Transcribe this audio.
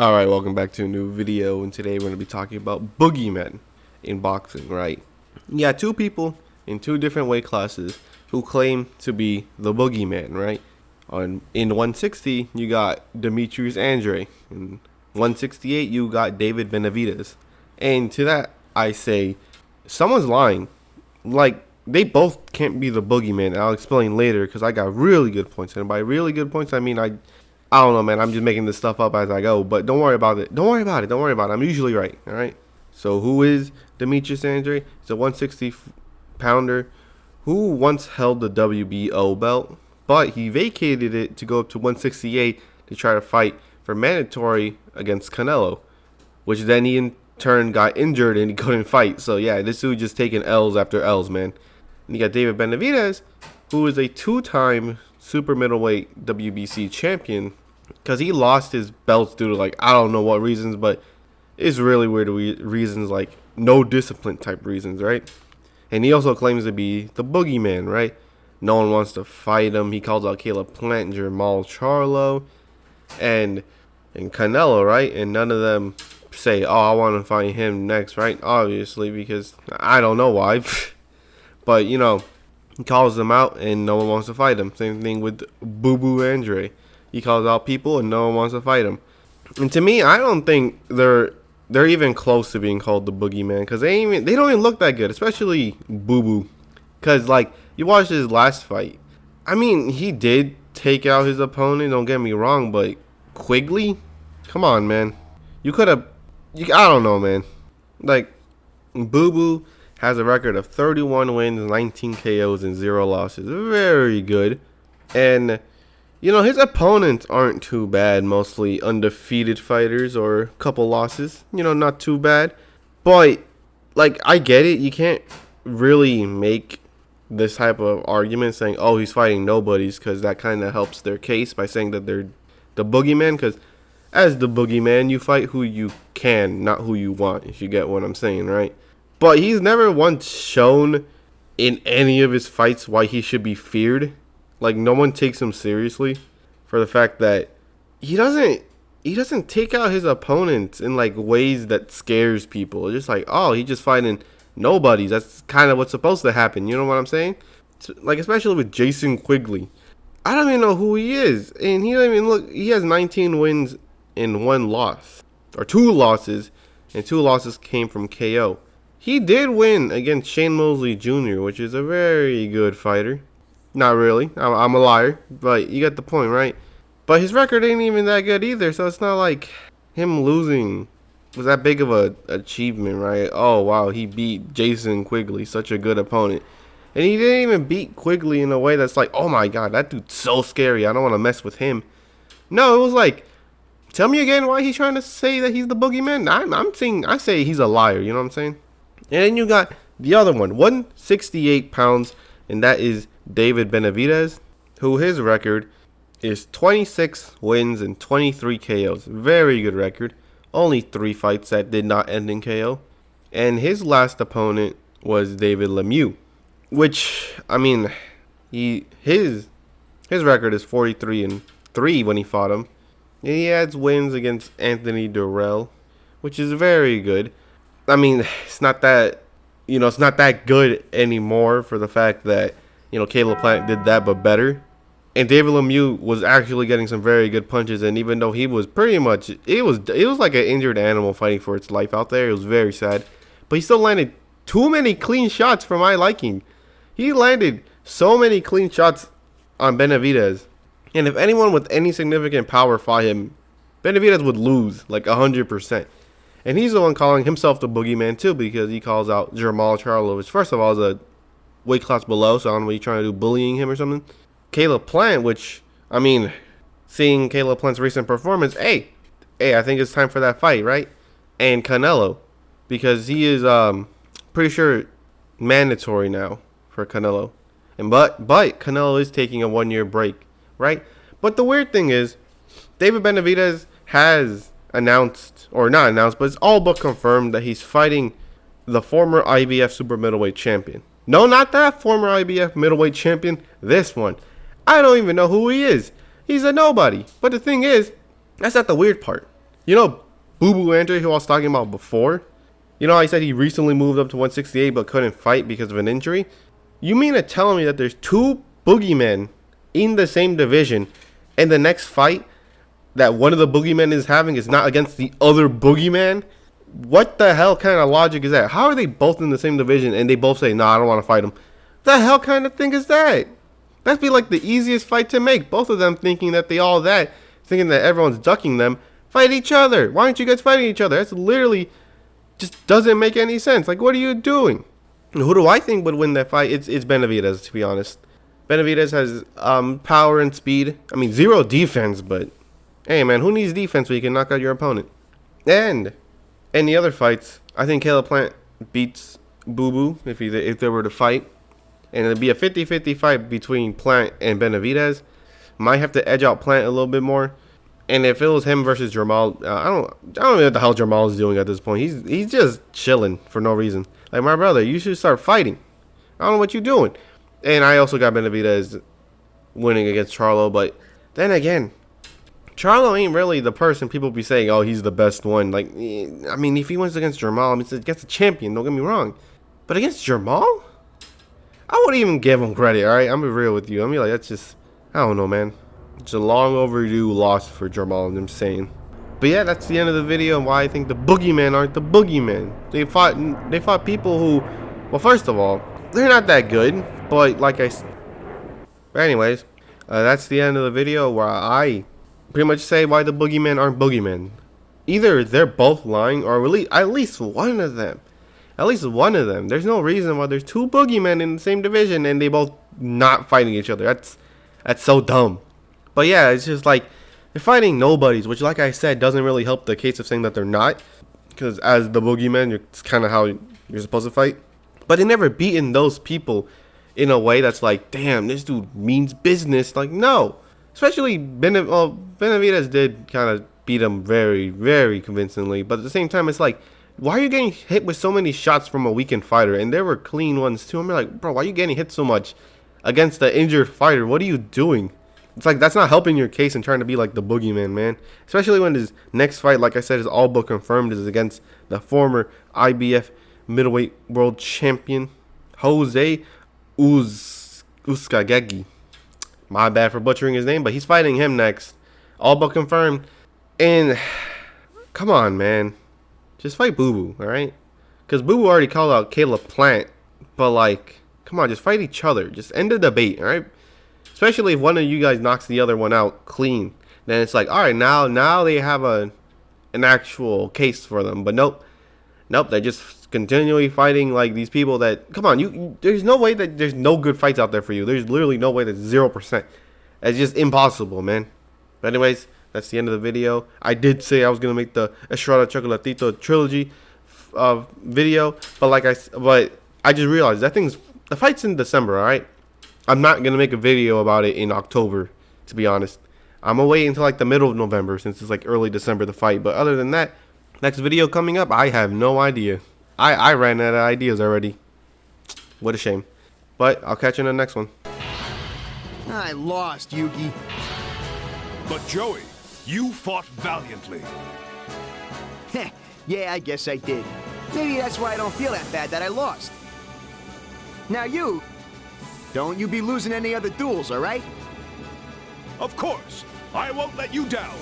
Alright, welcome back to a new video, and today we're going to be talking about boogeymen in boxing, right? Yeah, two people in two different weight classes who claim to be the boogeyman, right? In 160, you got Demetrius Andre. In 168, you got David Benavidez. And to that, I say, someone's lying. Like, they both can't be the boogeyman. I'll explain later, because I got really good points. And by really good points, I mean I don't know, man. I'm just making this stuff up as I go. But don't worry about it. Don't worry about it. Don't worry about it. I'm usually right. All right. So who is Demetrius Andre? He's a 160 pounder who once held the WBO belt, but he vacated it to go up to 168 to try to fight for mandatory against Canelo, which then he in turn got injured and he couldn't fight. So yeah, this dude just taking L's after L's, man. And you got David Benavidez, who is a two-time super middleweight WBC champion, because he lost his belts due to, like, I don't know what reasons, but it's really weird reasons, like no discipline type reasons, right? And he also claims to be the boogeyman, right? No one wants to fight him. He calls out Caleb Plant, Jamal Charlo, and Canelo, right? And none of them say, oh, I want to fight him next, right? Obviously, because I don't know why. But, you know, he calls them out and no one wants to fight him. Same thing with Boo Andre. He calls out people and no one wants to fight him. And to me, I don't think they're even close to being called the boogeyman, because they don't even look that good, especially Boo. Because, like, you watched his last fight. I mean, he did take out his opponent, don't get me wrong, but Quigley? Come on, man. You could have... I don't know, man. Like, Boo has a record of 31 wins, 19 KOs, and 0 losses. Very good. And... you know, his opponents aren't too bad, mostly undefeated fighters or a couple losses. You know, not too bad. But, like, I get it. You can't really make this type of argument saying, oh, he's fighting nobodies, because that kind of helps their case by saying that they're the boogeyman. Because as the boogeyman, you fight who you can, not who you want, if you get what I'm saying, right? But he's never once shown in any of his fights why he should be feared. Like, no one takes him seriously for the fact that he doesn't take out his opponents in, like, ways that scares people. It's just like, oh, he's just fighting nobodies. That's kind of what's supposed to happen. You know what I'm saying? Like, especially with Jason Quigley. I don't even know who he is. And he doesn't even look. He has 19 wins and 1 loss. Or 2 losses. And 2 losses came from KO. He did win against Shane Mosley Jr., which is a very good fighter. Not really. I'm a liar. But you get the point, right? But his record ain't even that good either. So it's not like him losing was that big of a achievement, right? Oh, wow. He beat Jason Quigley. Such a good opponent. And he didn't even beat Quigley in a way that's like, oh my God, that dude's so scary. I don't want to mess with him. No, it was like, tell me again why he's trying to say that he's the boogeyman. I say he's a liar. You know what I'm saying? And then you got the other one, 168 pounds. And that is David Benavidez, who his record is 26 wins and 23 KOs. Very good record. Only 3 fights that did not end in KO. And his last opponent was David Lemieux, which, I mean, his record is 43-3 when he fought him. And he has wins against Anthony Durrell, which is very good. I mean, it's not that good anymore for the fact that, you know, Caleb Plant did that, but better. And David Lemieux was actually getting some very good punches. And even though he was pretty much, it was like an injured animal fighting for its life out there. It was very sad. But he still landed too many clean shots for my liking. He landed so many clean shots on Benavidez. And if anyone with any significant power fought him, Benavidez would lose like 100%. And he's the one calling himself the boogeyman too, because he calls out Jamal Charlo, which first of all is a weight class below, so I don't know what you're trying to do, bullying him or something. Caleb Plant, which, I mean, seeing Caleb Plant's recent performance, hey, I think it's time for that fight, right? And Canelo, because he is pretty sure mandatory now for Canelo. And but Canelo is taking a 1-year break, right? But the weird thing is, David Benavidez has announced, or not announced, but it's all but confirmed that he's fighting the former IBF super middleweight champion. No, not that former IBF middleweight champion. This one. I don't even know who he is. He's a nobody. But the thing is, that's not the weird part. You know, Boo Boo Andre, who I was talking about before. You know, I said he recently moved up to 168 but couldn't fight because of an injury. You mean to tell me that there's two boogeymen in the same division, and the next fight that one of the boogeymen is having is not against the other boogeyman? What the hell kind of logic is that? How are they both in the same division and they both say, "Nah, I don't want to fight him"? The hell kind of thing is that? That'd be like the easiest fight to make. Both of them thinking that thinking that everyone's ducking them, fight each other. Why aren't you guys fighting each other? That's literally just doesn't make any sense. Like, what are you doing? Who do I think would win that fight? It's Benavidez, to be honest. Benavidez has power and speed. I mean, zero defense, but hey, man, who needs defense when you can knock out your opponent? And in the other fights, I think Caleb Plant beats Boo Boo if they were to fight. And it'd be a 50-50 fight between Plant and Benavidez. Might have to edge out Plant a little bit more. And if it was him versus Jamal, I don't know what the hell Jamal is doing at this point. He's just chilling for no reason. Like, my brother, you should start fighting. I don't know what you're doing. And I also got Benavidez winning against Charlo. But then again, Charlo ain't really the person people be saying, oh, he's the best one. Like, I mean, if he wins against Jamal, I mean, it's against a champion, don't get me wrong. But against Jamal, I wouldn't even give him credit, all right? I'm gonna be real with you. I mean, like, that's just, I don't know, man. It's a long overdue loss for Jamal, I'm saying. But yeah, that's the end of the video and why I think the boogeymen aren't the boogeymen. They fought people who, well, first of all, they're not that good. But like but anyways, that's the end of the video where I pretty much say why the boogeymen aren't boogeymen. Either they're both lying or at least one of them. At least one of them. There's no reason why there's two boogeymen in the same division and they both not fighting each other. That's so dumb. But yeah, it's just like they're fighting nobodies, which, like I said, doesn't really help the case of saying that they're not. Because as the boogeyman, it's kind of how you're supposed to fight. But they never beaten those people in a way that's like, damn, this dude means business. Like, no. Especially Benavidez did kind of beat him very, very convincingly. But at the same time, it's like, why are you getting hit with so many shots from a weakened fighter? And there were clean ones too. I'm like, bro, why are you getting hit so much against the injured fighter? What are you doing? It's like, that's not helping your case and trying to be like the boogeyman, man. Especially when his next fight, like I said, is all but confirmed, is against the former IBF middleweight world champion, Jose Uzcategui. My bad for butchering his name, but he's fighting him next. All but confirmed. And come on, man. Just fight Boo Boo, alright? Because Boo Boo already called out Caleb Plant. But, like, come on, just fight each other. Just end the debate, alright? Especially if one of you guys knocks the other one out clean. Then it's like, alright, now they have an actual case for them. But nope. Nope, they're just continually fighting like these people that, come on, there's no way that there's no good fights out there for you. There's literally no way that's 0%. It's just impossible, man. But anyways, that's the end of the video. I did say I was gonna make the Estrada Chocolatito trilogy video, but I just realized the fight's in December, alright? I'm not gonna make a video about it in October, to be honest. I'm gonna wait until like the middle of November since it's like early December the fight. But other than that, next video coming up, I have no idea. I ran out of ideas already. What a shame. But I'll catch you in the next one. I lost, Yugi. But Joey, you fought valiantly. Heh, yeah, I guess I did. Maybe that's why I don't feel that bad that I lost. Now don't you be losing any other duels, all right? Of course, I won't let you down.